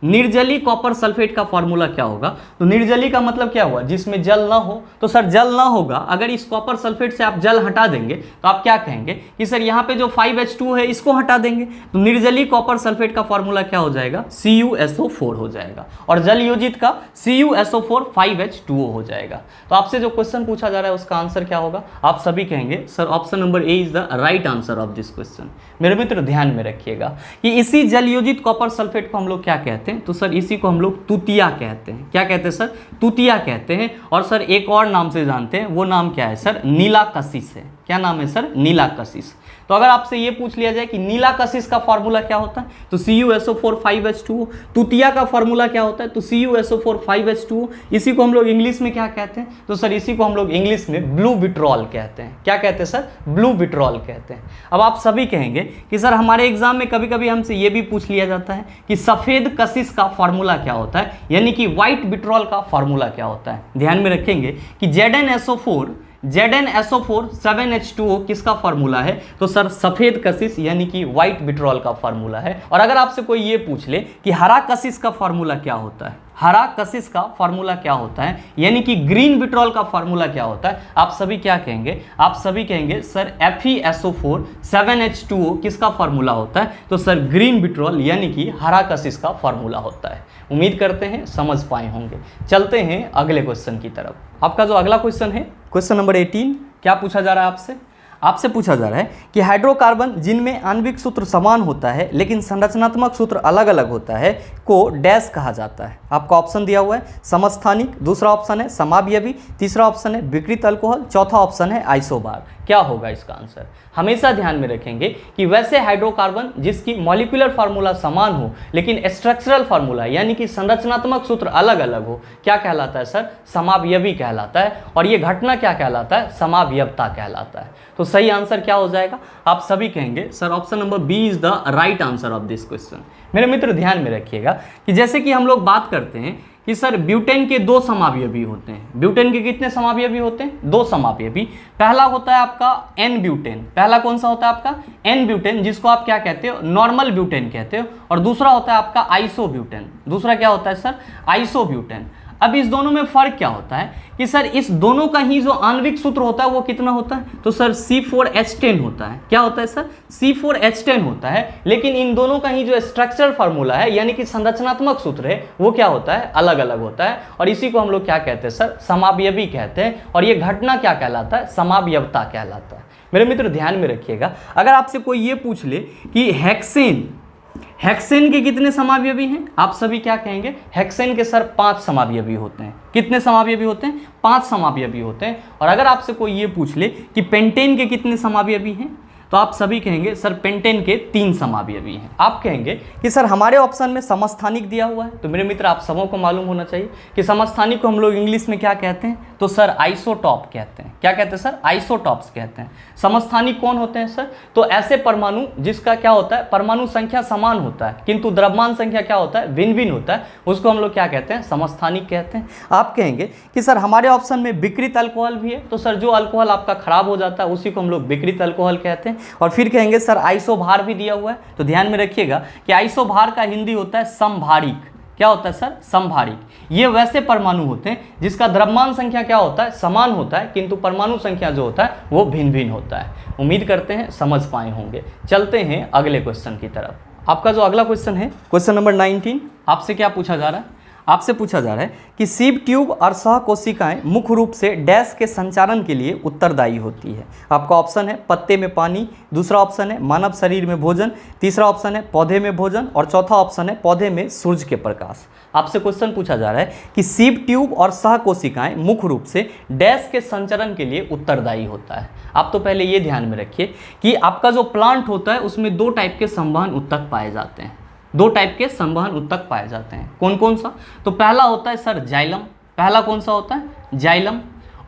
निर्जली कॉपर सल्फेट का फॉर्मूला क्या होगा, तो निर्जली का मतलब क्या हुआ? जिसमें जल ना हो। तो सर जल ना होगा, अगर इस कॉपर सल्फेट से आप जल हटा देंगे तो आप क्या कहेंगे कि सर यहाँ पे जो 5H2 है इसको हटा देंगे, तो निर्जली कॉपर सल्फेट का फॉर्मूला क्या हो जाएगा? CuSO4 हो जाएगा। और जल योजित का CuSO4 5H2O हो जाएगा। तो आपसे जो क्वेश्चन पूछा जा रहा है उसका आंसर क्या होगा? आप सभी कहेंगे sir option number A is the right answer of this question. मेरे मित्र ध्यान में रखिएगा कि इसी जल योजित कॉपर सल्फेट को हम लोग क्या कहते हैं? तो सर इसी को हम लोग तुतिया कहते हैं। क्या कहते हैं सर? तुतिया कहते हैं। और सर एक और नाम से जानते हैं, वो नाम क्या है सर? नीला कशिश है। क्या नाम है सर? नीला कशिश। तो अगर आपसे ये पूछ लिया जाए कि नीला कशिश का फॉर्मूला क्या होता है, तो CuSO4 5H2O। तुतिया का फॉर्मूला क्या होता है? तो CuSO4 5H2O। इसी को हम लोग इंग्लिश में क्या कहते हैं? तो सर इसी को हम लोग इंग्लिश में ब्लू विट्रॉल कहते हैं। क्या कहते हैं सर? ब्लू विट्रॉल कहते हैं। अब आप सभी कहेंगे कि सर हमारे एग्जाम में कभी कभी हमसे ये भी पूछ लिया जाता है कि सफेद कशिश का फॉर्मूला क्या होता है, यानी कि व्हाइट विट्रॉल का फॉर्मूला क्या होता है। ध्यान में रखेंगे कि ZnSO4 7H2O किसका फॉर्मूला है? तो सर सफेद कशिश यानी कि व्हाइट विट्रॉल का फॉर्मूला है। और अगर आपसे कोई ये पूछ ले कि हरा कशिश का फॉर्मूला क्या होता है, हरा कशिश का फॉर्मूला क्या होता है, यानी कि ग्रीन विट्रॉल का फॉर्मूला क्या होता है, आप सभी क्या कहेंगे? आप सभी कहेंगे सर FeSO4 7H2O किसका फॉर्मूला होता है? तो सर ग्रीन विट्रॉल यानी कि हरा कशिश का फॉर्मूला होता है। उम्मीद करते हैं समझ पाए होंगे। चलते हैं अगले क्वेश्चन की तरफ। आपका जो अगला क्वेश्चन है, क्वेश्चन नंबर 18, क्या पूछा जा रहा है आपसे? आपसे पूछा जा रहा है कि हाइड्रोकार्बन जिनमें आणविक सूत्र समान होता है लेकिन संरचनात्मक सूत्र अलग अलग होता है को डैश कहा जाता है। आपका ऑप्शन दिया हुआ है समस्थानिक, दूसरा ऑप्शन है समावयवी, तीसरा ऑप्शन है विकृत अल्कोहल, चौथा ऑप्शन है आइसोबार। क्या होगा इसका आंसर? हमेशा ध्यान में रखेंगे कि वैसे हाइड्रोकार्बन जिसकी मॉलिक्यूलर फार्मूला समान हो लेकिन स्ट्रक्चरल फार्मूला यानी कि संरचनात्मक सूत्र अलग अलग हो, क्या कहलाता है सर? समावयवी कहलाता है। और ये घटना क्या कहलाता है? समावयवता कहलाता है। तो सही आंसर क्या हो जाएगा? आप सभी कहेंगे sir option number B is the right answer of this question. मेरे मित्र ध्यान में रखिएगा कि जैसे कि हम लोग बात करते हैं कि सर ब्यूटेन के 2 समावयवी होते हैं। ब्यूटेन के कितने समावयवी होते हैं? 2 समावयवी। पहला होता है आपका एन ब्यूटेन। पहला कौन सा होता है आपका? एन ब्यूटेन, जिसको आप क्या कहते हो? नॉर्मल ब्यूटेन कहते हो। और दूसरा होता है आपका आइसोब्यूटेन। दूसरा क्या होता है सर? आइसोब्यूटेन। अब इस दोनों में फर्क क्या होता है कि सर इस दोनों का ही जो आणविक सूत्र होता है वो कितना होता है? तो सर C4H10 होता है। क्या होता है सर? C4H10 होता है। लेकिन इन दोनों का ही जो स्ट्रक्चरल फार्मूला है यानी कि संरचनात्मक सूत्र है वो क्या होता है? अलग अलग होता है। और इसी को हम लोग क्या कहते हैं सर? समावयवी कहते हैं। और ये घटना क्या कहलाता है? समावयवता कहलाता है। मेरे मित्र ध्यान में रखिएगा, अगर आपसे कोई ये पूछ ले कि हेक्सेन के कितने समावयवी हैं? आप सभी क्या कहेंगे? हेक्सेन के सर 5 समावयवी होते हैं। कितने समावयवी होते हैं? 5 समावयवी होते हैं। और अगर आपसे कोई ये पूछ ले कि पेंटेन के कितने समावयवी हैं, तो आप सभी कहेंगे सर पेंटेन के 3 समावयवी हैं। आप कहेंगे कि सर हमारे ऑप्शन में समस्थानिक दिया हुआ है। तो मेरे मित्र आप सबों को मालूम होना चाहिए कि समस्थानिक को हम लोग इंग्लिश में क्या कहते हैं? तो सर आइसोटॉप कहते हैं। क्या कहते हैं सर? आइसोटॉप्स कहते हैं। समस्थानिक कौन होते हैं सर? तो ऐसे परमाणु जिसका क्या होता है? परमाणु संख्या समान होता है किंतु द्रव्यमान संख्या क्या होता है? भिन्न भिन्न होता है, उसको हम लोग क्या कहते हैं? समस्थानिक कहते हैं। आप कहेंगे कि सर हमारे ऑप्शन में विकृत अल्कोहल भी है। तो सर जो अल्कोहल आपका खराब हो जाता है उसी को हम लोग विकृत अल्कोहल कहते हैं। और फिर कहेंगे सर आइसोभार भी दिया हुआ है। तो ध्यान में रखिएगा कि आइसोभार का हिंदी होता है समभारिक। क्या होता है सर? समभारिक। ये वैसे परमाणु होते हैं जिसका द्रव्यमान संख्या क्या होता है? समान होता है किंतु परमाणु संख्या जो होता है वो भिन्न भिन्न होता है। उम्मीद करते हैं समझ पाए होंगे। चलते हैं अगले क्वेश्चन की तरफ। आपका जो अगला क्वेश्चन है, क्वेश्चन नंबर 19, आपसे क्या पूछा जा रहा है? आपसे पूछा जा रहा है कि सीब ट्यूब और सहकोशिकाएं मुख्य रूप से डैश के संचारण के लिए उत्तरदायी होती है। आपका ऑप्शन है पत्ते में पानी, दूसरा ऑप्शन है मानव शरीर में भोजन, तीसरा ऑप्शन है पौधे में भोजन और चौथा ऑप्शन है पौधे में सूर्य के प्रकाश। आपसे क्वेश्चन पूछा जा रहा है कि सीब ट्यूब और सहकोशिकाएं मुख्य रूप से डैश के संचरण के लिए उत्तरदायी होता है। आप तो पहले ये ध्यान में रखिए कि आपका जो प्लांट होता है उसमें 2 टाइप के संवहन उत्तक पाए जाते हैं। 2 टाइप के संवहन उत्तक पाए जाते हैं। कौन कौन सा? तो पहला होता है सर जाइलम। पहला कौन सा होता है? जाइलम।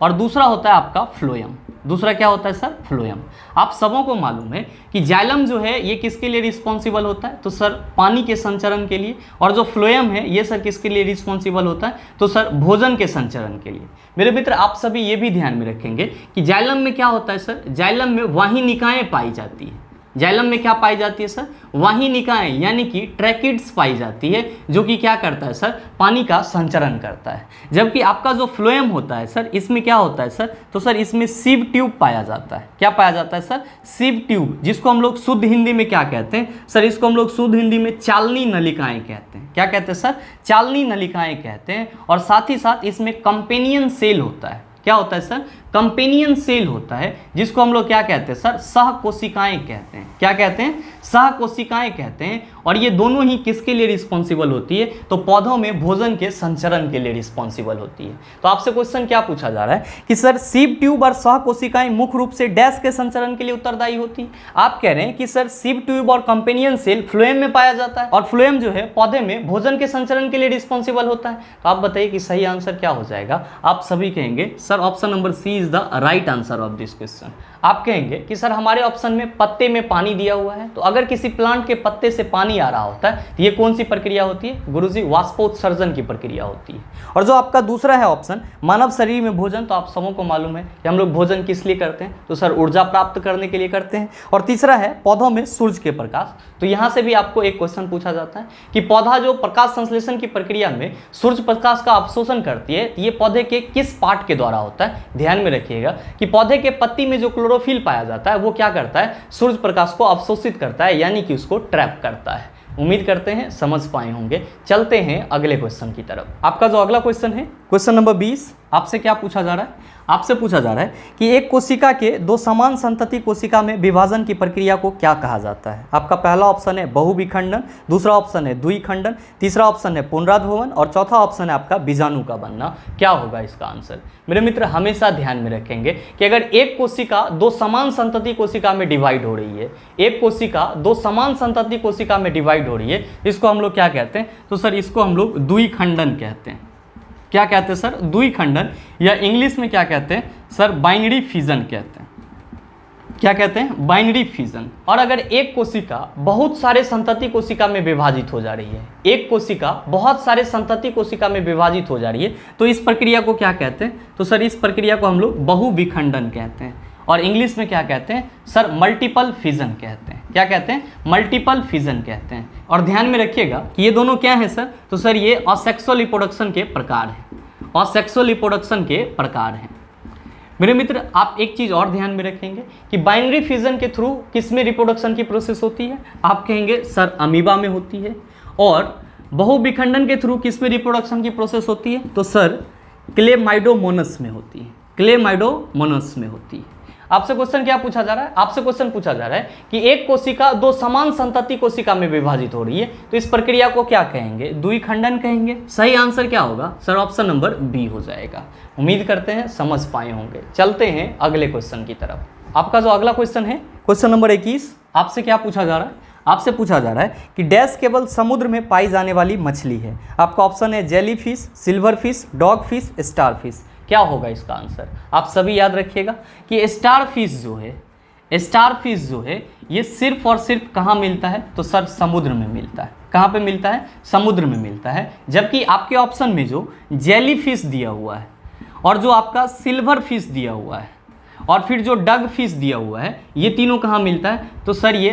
और दूसरा होता है आपका फ्लोएम। दूसरा क्या होता है सर? फ्लोएम। आप सबों को मालूम है कि जाइलम जो है ये किसके लिए रिस्पॉन्सिबल होता है? तो सर पानी के संचरण के लिए। और जो फ्लोएम है ये सर किसके लिए रिस्पॉन्सिबल होता है? तो सर भोजन के संचरण के लिए। मेरे मित्र आप सभी ये भी ध्यान में रखेंगे कि जाइलम में क्या होता है सर? जाइलम में वाहिनिकाएं पाई जाती है। जाइलम में क्या पाई जाती है सर? वाहिनिकाएं यानी कि ट्रैकिड्स पाई जाती है जो कि क्या करता है सर? पानी का संचरण करता है। जबकि आपका जो फ्लोएम होता है सर इसमें क्या होता है सर? तो सर इसमें सीब ट्यूब पाया जाता है। क्या पाया जाता है सर? सीब ट्यूब, जिसको हम लोग शुद्ध हिंदी में क्या कहते हैं सर? इसको हम लोग शुद्ध हिंदी में चालनी नलिकाएं कहते हैं। क्या कहते हैं सर? चालनी नलिकाएं कहते हैं। और साथ ही साथ इसमें कंपेनियन सेल होता है। क्या होता है सर? कंपेनियन सेल होता है, जिसको हम लोग क्या कहते हैं सर? सहकोशिकाएं कहते हैं। क्या कहते हैं? सहकोशिकाएं कहते हैं। और ये दोनों ही किसके लिए रिस्पॉन्सिबल होती है? तो पौधों में भोजन के संचरण के लिए रिस्पॉन्सिबल होती है। तो आपसे क्वेश्चन क्या पूछा जा रहा है कि सर सीब ट्यूब और सहकोशिकाएं मुख्य रूप से डैश के संचरण के लिए उत्तरदायी होती है। आप कह रहे हैं कि सर सीब ट्यूब और कंपेनियन सेल फ्लोएम में पाया जाता है और फ्लोएम जो है पौधे में भोजन के संचरण के लिए रिस्पॉन्सिबल होता है। तो आप बताइए कि सही आंसर क्या हो जाएगा? आप सभी कहेंगे sir option number C is the right answer of this question. आप कहेंगे कि सर हमारे ऑप्शन में पत्ते में पानी दिया हुआ है, तो अगर किसी प्लांट के पत्ते से पानी आ रहा होता है तो ये कौन सी प्रक्रिया होती है? गुरुजी वाष्पोत्सर्जन की प्रक्रिया होती है। और जो आपका दूसरा है ऑप्शन मानव शरीर में भोजन, तो आप सबों को मालूम है कि हम लोग भोजन किस लिए करते हैं? तो सर ऊर्जा प्राप्त करने के लिए करते हैं। और तीसरा है पौधों में सूर्य के प्रकाश। तो यहाँ से भी आपको एक क्वेश्चन पूछा जाता है कि पौधा जो प्रकाश संश्लेषण की प्रक्रिया में सूर्य प्रकाश का अवशोषण करती है, ये पौधे के किस पार्ट के द्वारा होता है? ध्यान में रखिएगा कि पौधे के पत्ती में जो क्लोरोफिल पाया जाता है वो क्या करता है? सूर्य प्रकाश को अवशोषित करता है, यानी कि उसको ट्रैप करता है। उम्मीद करते हैं समझ पाए होंगे। चलते हैं अगले क्वेश्चन की तरफ। आपका जो अगला क्वेश्चन है क्वेश्चन नंबर 20, आपसे क्या पूछा जा रहा है? आपसे पूछा जा रहा है कि एक कोशिका के 2 समान संतति कोशिका में विभाजन की प्रक्रिया को क्या कहा जाता है? आपका पहला ऑप्शन है बहुविखंडन, दूसरा ऑप्शन है द्विखंडन, तीसरा ऑप्शन है पुनराध्रुवण और चौथा ऑप्शन है आपका बीजाणु का बनना। क्या होगा इसका आंसर? मेरे मित्र हमेशा ध्यान में रखेंगे कि अगर एक कोशिका 2 समान संतति कोशिका में डिवाइड हो रही है, एक कोशिका 2 समान संतति कोशिका में डिवाइड हो रही है, इसको हम लोग क्या कहते हैं? तो सर इसको हम लोग द्विखंडन कहते हैं। क्या कहते हैं सर? द्विखंडन, या इंग्लिश में क्या कहते हैं सर? बाइनरी फिजन कहते हैं। क्या कहते हैं? Binary fission. और अगर एक कोशिका बहुत सारे संतति कोशिका में विभाजित हो जा रही है, एक कोशिका बहुत सारे संतति कोशिका में विभाजित हो जा रही है, तो इस प्रक्रिया को क्या कहते हैं? तो सर इस प्रक्रिया को हम लोग बहुविखंडन कहते हैं। और इंग्लिश में क्या कहते हैं सर? मल्टीपल फिजन कहते हैं। क्या कहते हैं? मल्टीपल फिजन कहते हैं। और ध्यान में रखिएगा कि ये दोनों क्या है सर? तो सर ये असेक्सुअल रिप्रोडक्शन के प्रकार हैं। असेक्सुअल रिप्रोडक्शन के प्रकार हैं। मेरे मित्र आप एक चीज़ और ध्यान में रखेंगे कि बाइनरी फिजन के थ्रू किस में रिप्रोडक्शन की प्रोसेस होती है? आप कहेंगे सर अमीबा में होती है। और बहुविखंडन के थ्रू किस में रिप्रोडक्शन की प्रोसेस होती है? तो सर क्लेमाइडोमोनस में होती है। क्लेमाइडोमोनस में होती है। आपसे क्वेश्चन क्या पूछा जा रहा है? आपसे क्वेश्चन पूछा जा रहा है कि एक कोशिका दो समान संतति कोशिका में विभाजित हो रही है, तो इस प्रक्रिया को क्या कहेंगे? द्विखंडन कहेंगे। सही आंसर क्या होगा सर? ऑप्शन नंबर बी हो जाएगा। उम्मीद करते हैं समझ पाए होंगे। चलते हैं अगले क्वेश्चन की तरफ। आपका जो अगला क्वेश्चन है, क्वेश्चन नंबर 21, आपसे क्या पूछा जा रहा है? आपसे पूछा जा रहा है कि डैश केवल समुद्र में पाई जाने वाली मछली है। आपका ऑप्शन है jelly fish, silver fish, dog fish, star fish. क्या होगा इसका आंसर? आप सभी याद रखिएगा कि स्टार फिश जो है ये सिर्फ और सिर्फ कहाँ मिलता है? तो सर समुद्र में मिलता है। कहाँ पे मिलता है? समुद्र में मिलता है। जबकि आपके ऑप्शन में जो जेली फिश दिया हुआ है और जो आपका सिल्वर फिश दिया हुआ है और फिर जो डग फिश दिया हुआ है, ये तीनों कहाँ मिलता है? तो सर ये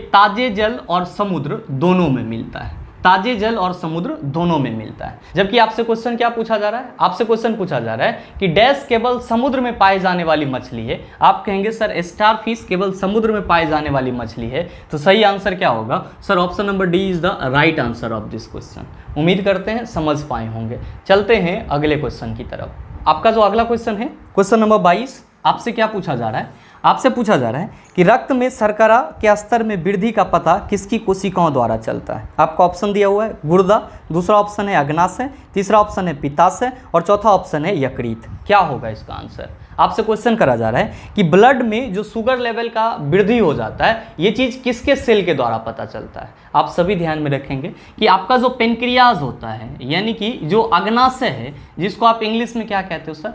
ताजे जल और समुद्र दोनों में मिलता है। ताजे जल और समुद्र दोनों में मिलता है। जबकि आपसे क्वेश्चन क्या पूछा जा रहा है? आपसे क्वेश्चन पूछा जा रहा है कि डैश केवल समुद्र में पाए जाने वाली मछली है। आप कहेंगे सर स्टार फिश केवल समुद्र में पाए जाने वाली मछली है। तो सही आंसर क्या होगा sir? Option number d is the right answer of this question. उम्मीद करते हैं समझ पाए होंगे। चलते हैं अगले क्वेश्चन की तरफ। आपका जो अगला क्वेश्चन है, क्वेश्चन नंबर 22, आपसे क्या पूछा जा रहा है? आपसे पूछा जा रहा है कि रक्त में शर्करा के स्तर में वृद्धि का पता किसकी कोशिकाओं द्वारा चलता है? आपका ऑप्शन दिया हुआ है गुर्दा, दूसरा ऑप्शन है अग्नाशय, तीसरा ऑप्शन है पित्ताशय और चौथा ऑप्शन है यकृत। क्या होगा इसका आंसर? आपसे क्वेश्चन करा जा रहा है कि ब्लड में जो शुगर लेवल का वृद्धि हो जाता है, ये चीज़ किसके सेल के द्वारा पता चलता है? आप सभी ध्यान में रखेंगे कि आपका जो पेनक्रियाज होता है, यानी कि जो अग्नाशय है, जिसको आप इंग्लिश में क्या कहते हो सर?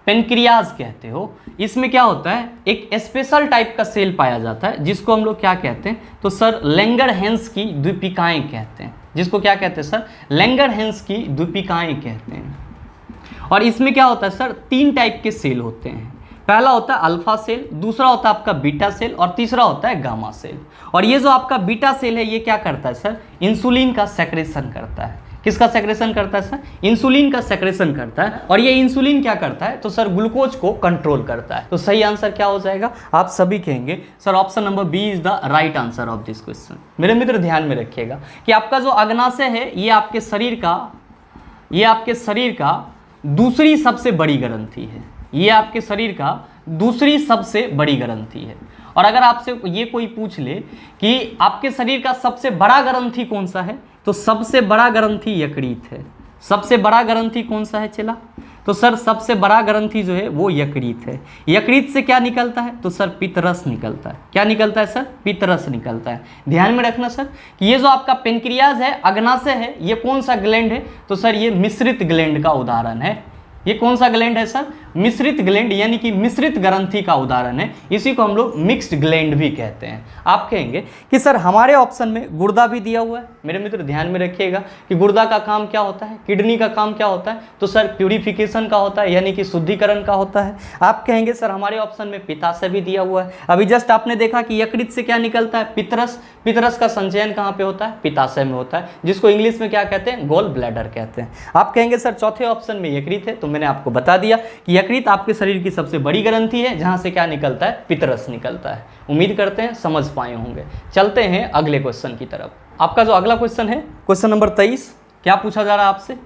पेनक्रियाज कहते हो। इसमें क्या होता है? एक स्पेशल टाइप का सेल पाया जाता है, जिसको हम लोग क्या कहते हैं? तो सर लैंगरहैंस की द्वीपिकाएं कहते हैं। जिसको क्या कहते हैं सर? लैंगरहैंस की द्वीपिकाएं कहते हैं। और इसमें क्या होता है सर? 3 टाइप के सेल होते हैं। पहला होता है अल्फा सेल, दूसरा होता है आपका बीटा सेल और तीसरा होता है गामा सेल। और ये जो आपका बीटा सेल है, ये क्या करता है सर? इंसुलिन का सेक्रेशन करता है। किसका सेक्रेशन करता है सर? इंसुलिन का सेक्रेशन करता है। और ये इंसुलिन क्या करता है? तो सर ग्लूकोज को कंट्रोल करता है। तो सही आंसर क्या हो जाएगा? आप सभी कहेंगे sir option number B is the right answer of this question. मेरे मित्र ध्यान में रखिएगा कि आपका जो अग्नाशय है, ये आपके शरीर का दूसरी सबसे बड़ी ग्रंथि है। ये आपके शरीर का दूसरी सबसे बड़ी ग्रंथि है। और अगर आपसे ये कोई पूछ ले कि आपके शरीर का सबसे बड़ा ग्रंथि कौन सा है, तो सबसे बड़ा ग्रंथि यकृत है। सबसे बड़ा ग्रंथि कौन सा है चला? तो सर सबसे बड़ा ग्रंथि जो है वो यकृत है। यकृत से क्या निकलता है? तो सर पित्तरस निकलता है। क्या निकलता है सर? पित्तरस निकलता है। ध्यान में रखना सर कि ये जो आपका पेनक्रियाज है, अग्नाशय है, ये कौन सा ग्लैंड है? तो सर ये मिश्रित ग्लैंड का उदाहरण है। ये कौन सा ग्लैंड है सर? मिश्रित ग्लैंड, यानी कि मिश्रित ग्रंथि का उदाहरण है। इसी को हम लोग मिक्स्ड ग्लैंड भी कहते हैं। आप कहेंगे कि सर हमारे ऑप्शन में गुर्दा भी दिया हुआ है। मेरे मित्र ध्यान में रखिएगा कि गुर्दा का काम क्या होता है? किडनी का काम क्या होता है? तो सर प्यूरिफिकेशन का होता है, यानी कि शुद्धिकरण का होता है। आप कहेंगे सर हमारे ऑप्शन में पित्ताशय भी दिया हुआ है। अभी जस्ट आपने देखा कि यकृत से क्या निकलता है? पित्तरस। पित्तरस का संचयन कहाँ पे होता है? पित्ताशय में होता है, जिसको इंग्लिश में क्या कहते हैं? गॉल ब्लैडर कहते हैं। आप कहेंगे सर चौथे ऑप्शन में यकृत है, तो मैंने आपको बता दिया कि यकृत आपके शरीर की सबसे बड़ी ग्रंथि है, जहां से क्या निकलता है? पित्तरस निकलता है। उम्मीद करते हैं समझ पाए होंगे। चलते हैं अगले क्वेश्चन की तरफ। आपका जो अगला क्वेश्चन है, क्वेश्चन नंबर 23, क्या पूछा जा रहा है आपसे?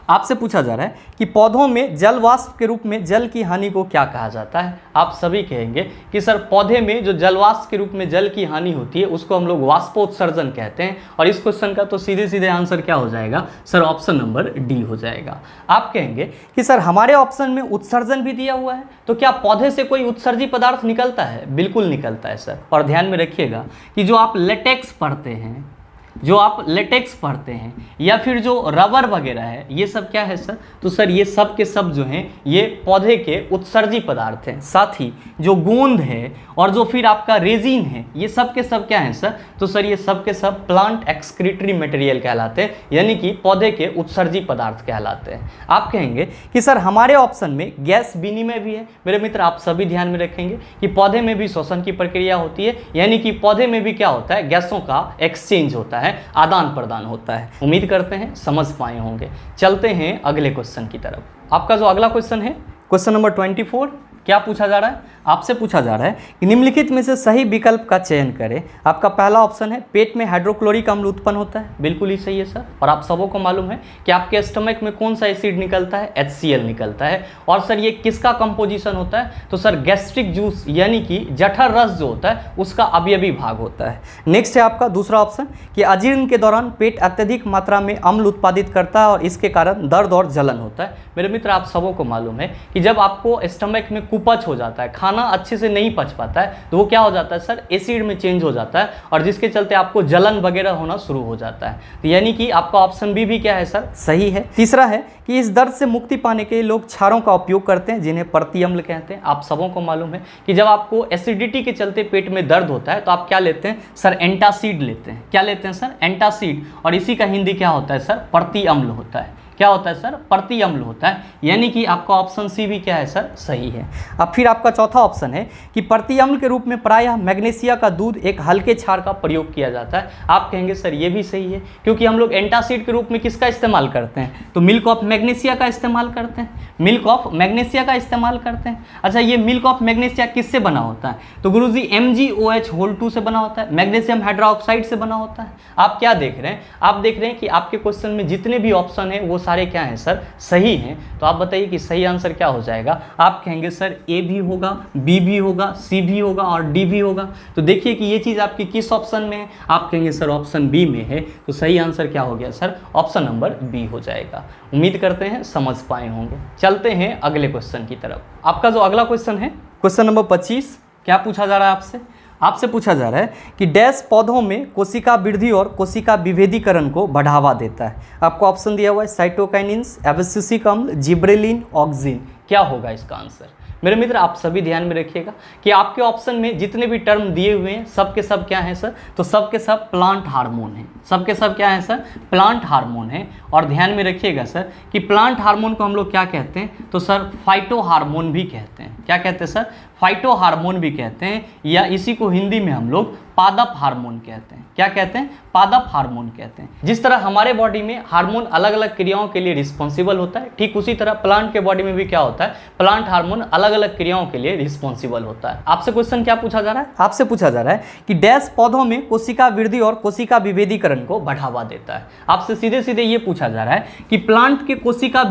आपसे पूछा जा रहा है कि पौधों में जल वाष्प के रूप में जल की हानि को क्या कहा जाता है? आप सभी कहेंगे कि सर पौधे में जो जल वाष्प के रूप में जल की हानि होती है, उसको हम लोग वाष्पोत्सर्जन कहते हैं। और इस क्वेश्चन का तो सीधे सीधे आंसर क्या हो जाएगा सर? ऑप्शन नंबर डी हो जाएगा। आप कहेंगे कि सर हमारे ऑप्शन में उत्सर्जन भी दिया हुआ है, तो क्या पौधे से कोई उत्सर्जी पदार्थ निकलता है? बिल्कुल निकलता है सर। और ध्यान में रखिएगा कि जो आप लेटेक्स पढ़ते हैं या फिर जो रबर वगैरह है, ये सब क्या है सर? तो सर ये सब के सब जो हैं, ये पौधे के उत्सर्जी पदार्थ हैं। साथ ही जो गोंद है और जो फिर आपका रेजिन है, ये सब के सब क्या हैं सर? तो सर ये सब के सब प्लांट एक्सक्रीटरी मटेरियल कहलाते हैं, यानी कि पौधे के उत्सर्जी पदार्थ कहलाते हैं। आप कहेंगे कि सर हमारे ऑप्शन में गैस विनिमय भी है। मेरे मित्र आप सभी ध्यान में रखेंगे कि पौधे में भी श्वसन की प्रक्रिया होती है, यानी कि पौधे में भी क्या होता है? गैसों का एक्सचेंज होता है, आदान प्रदान होता है। उम्मीद करते हैं समझ पाए होंगे। चलते हैं अगले क्वेश्चन की तरफ। आपका जो अगला क्वेश्चन है, क्वेश्चन नंबर 24, क्या पूछा जा रहा है? आपसे पूछा जा रहा है कि निम्नलिखित में से सही विकल्प का चयन करें। आपका पहला ऑप्शन है पेट में हाइड्रोक्लोरिक अम्ल उत्पन्न होता है, बिल्कुल ही सही है सर। और आप सबों को मालूम है कि आपके स्टमक में कौन सा एसिड निकलता है? HCl निकलता है। और सर ये किसका कंपोजिशन होता है? तो सर गैस्ट्रिक जूस यानी कि जठर रस जो होता है उसका अवयवी भाग होता है। नेक्स्ट है आपका दूसरा ऑप्शन कि अजीर्ण के दौरान पेट अत्यधिक मात्रा में अम्ल उत्पादित करता है और इसके कारण दर्द और जलन होता है। मेरे मित्र आप सबों को मालूम है कि जब आपको स्टमक में कुपच हो जाता है, खाना अच्छे से नहीं पच पाता है, तो वो क्या हो जाता है सर? एसिड में चेंज हो जाता है और जिसके चलते आपको जलन वगैरह होना शुरू हो जाता है। तो यानी कि आपका ऑप्शन बी भी क्या है सर? सही है। तीसरा है कि इस दर्द से मुक्ति पाने के लिए लोग क्षारों का उपयोग करते हैं जिन्हें प्रति अम्ल कहते हैं। आप सबों को मालूम है कि जब आपको एसिडिटी के चलते पेट में दर्द होता है तो आप क्या लेते हैं सर? एंटासिड लेते हैं। क्या लेते हैं सर? एंटासिड। और इसी का हिंदी क्या होता है सर? प्रति अम्ल होता है। क्या होता है सर? प्रति अम्ल होता है। यानी कि आपका ऑप्शन सी भी क्या है सर? सही है। अब फिर आपका चौथा ऑप्शन है कि प्रति अम्ल के रूप में प्रायः मैग्नीशिया का दूध एक हल्के क्षार का प्रयोग किया जाता है। आप कहेंगे सर ये भी सही है, क्योंकि हम लोग एंटासिड के रूप में किसका इस्तेमाल करते हैं? तो मिल्क ऑफ मैग्नीशिया का इस्तेमाल करते हैं। मिल्क ऑफ मैग्नीशिया का इस्तेमाल करते हैं। अच्छा, ये मिल्क ऑफ मैग्नीशिया किससे बना होता है? तो गुरुजी MgOH2 से बना होता है, मैग्नीशियम हाइड्रोक्साइड से बना होता है। आप क्या देख रहे हैं? आप देख रहे हैं कि आपके क्वेश्चन में जितने भी ऑप्शन है वो सारे क्या हैं सर? सही हैं। तो आप बताइए कि सही आंसर क्या हो जाएगा? आप कहेंगे सर ए भी होगा, बी भी होगा, सी भी होगा और डी भी होगा। तो देखिए कि ये चीज़ आपकी किस ऑप्शन में है। आप कहेंगे सर ऑप्शन बी में है। तो सही आंसर क्या हो गया सर? ऑप्शन नंबर बी हो जाएगा। उम्मीद करते हैं समझ पाए होंगे। चलते हैं अगले क्वेश्चन की तरफ। आपका जो अगला क्वेश्चन है, क्वेश्चन नंबर 25, क्या पूछा जा रहा है आपसे? आपसे पूछा जा रहा है कि डैश पौधों में कोशिका वृद्धि और कोशिका विभेदीकरण को बढ़ावा देता है। आपको ऑप्शन दिया हुआ है साइटोकाइनिन्स, एब्सिसिक अम्ल, जिब्रेलिन, ऑक्सिन। क्या होगा इसका आंसर? मेरे मित्र आप सभी ध्यान में रखिएगा कि आपके ऑप्शन में जितने भी टर्म दिए हुए हैं सब के सब क्या हैं सर? तो सब के सब प्लांट हार्मोन हैं। सब के सब क्या हैं सर? प्लांट हार्मोन हैं। और ध्यान में रखिएगा सर कि प्लांट हार्मोन को हम लोग क्या कहते हैं? तो सर फाइटो हार्मोन भी कहते हैं। क्या कहते हैं सर? फाइटो हार्मोन भी कहते हैं, या इसी को हिंदी में हम लोग पादप हार्मोन कहते हैं। क्या कहते हैं? पादप हार्मोन कहते हैं। जिस तरह हमारे बॉडी में हार्मोन अलग अलग क्रियाओं के लिए रिस्पॉन्सिबल होता है, ठीक उसी तरह प्लांट के बॉडी में भी क्या होता है? प्लांट हार्मोन अलग अलग क्रियाओं के लिए रिस्पॉन्सिबल होता है। आपसे क्वेश्चन क्या पूछा जा रहा है? आपसे पूछा जा रहा है कि डैश पौधों में कोशिका वृद्धि और कोशिका विभेदीकरण को बढ़ावा देता है। आपसे सीधे सीधे ये पूछा जा रहा है कि प्लांट के कोशिका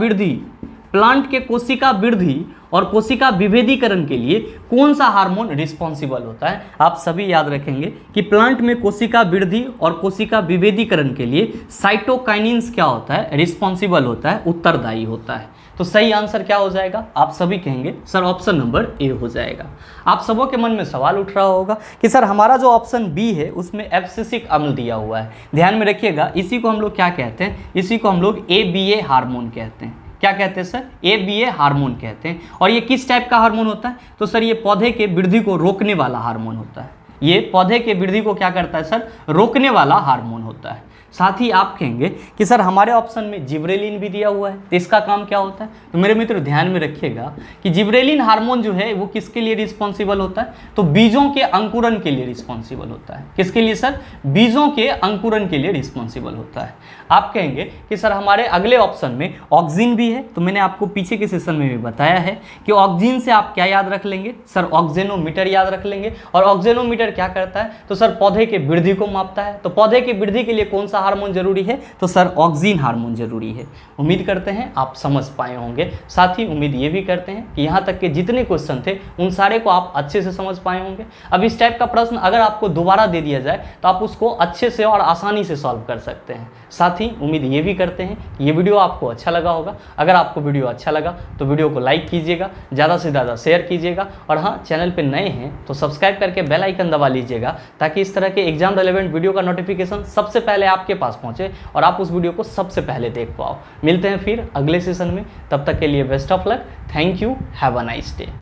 वृद्धि और कोशिका विभेदीकरण के लिए कौन सा हार्मोन रिस्पॉन्सिबल होता है? आप सभी याद रखेंगे कि प्लांट में कोशिका वृद्धि और कोशिका विभेदीकरण के लिए साइटोकाइनिन्स क्या होता है? रिस्पॉन्सिबल होता है, उत्तरदायी होता है। तो सही आंसर क्या हो जाएगा? आप सभी कहेंगे सर ऑप्शन नंबर ए हो जाएगा। आप सबों के मन में सवाल उठ रहा होगा कि सर हमारा जो ऑप्शन बी है उसमें एब्सिसिक अम्ल दिया हुआ है। ध्यान में रखिएगा, इसी को हम लोग क्या कहते हैं? इसी को हम लोग ABA हार्मोन कहते हैं। क्या कहते हैं सर? ABA हार्मोन कहते हैं। और ये किस टाइप का हार्मोन होता है? तो सर ये पौधे के वृद्धि को रोकने वाला हार्मोन होता है। ये पौधे के वृद्धि को क्या करता है सर? रोकने वाला हार्मोन होता है। साथ ही आप कहेंगे कि सर हमारे ऑप्शन में जिब्रेलिन भी दिया हुआ है, तो इसका काम क्या होता है? तो मेरे मित्र ध्यान में रखिएगा कि जिब्रेलिन हार्मोन जो है वो किसके लिए रिस्पॉन्सिबल होता है? तो बीजों के अंकुरन के लिए रिस्पॉन्सिबल होता है। किसके लिए सर? बीजों के अंकुरन के लिए रिस्पॉन्सिबल होता है। आप कहेंगे कि सर हमारे अगले ऑप्शन में ऑक्सिन भी है, तो मैंने आपको पीछे के सेशन में भी बताया है कि ऑक्सिन से आप क्या याद रख लेंगे सर? ऑक्सीनोमीटर याद रख लेंगे। और ऑक्सीनोमीटर क्या करता है? तो सर पौधे के वृद्धि को मापता है। तो पौधे की वृद्धि के लिए कौन सा हार्मोन जरूरी है? तो सर ऑक्सिन हार्मोन जरूरी है। उम्मीद करते हैं आप समझ पाए होंगे। साथ ही उम्मीद ये भी करते हैं कि यहाँ तक के जितने क्वेश्चन थे उन सारे को आप अच्छे से समझ पाए होंगे। अब इस टाइप का प्रश्न अगर आपको दोबारा दे दिया जाए तो आप उसको अच्छे से और आसानी से सॉल्व कर सकते हैं। साथ ही उम्मीद ये भी करते हैं कि ये वीडियो आपको अच्छा लगा होगा। अगर आपको वीडियो अच्छा लगा तो वीडियो को लाइक कीजिएगा, ज़्यादा से ज़्यादा शेयर कीजिएगा, और हाँ चैनल पर नए हैं तो सब्सक्राइब करके बेल आइकन दबा लीजिएगा ताकि इस तरह के एग्जाम रिलेवेंट वीडियो का नोटिफिकेशन सबसे पहले आपके पास पहुंचे और आप उस वीडियो को सबसे पहले देख पाओ। मिलते हैं फिर अगले सेशन में, तब तक के लिए best of luck. Thank you, have a nice day.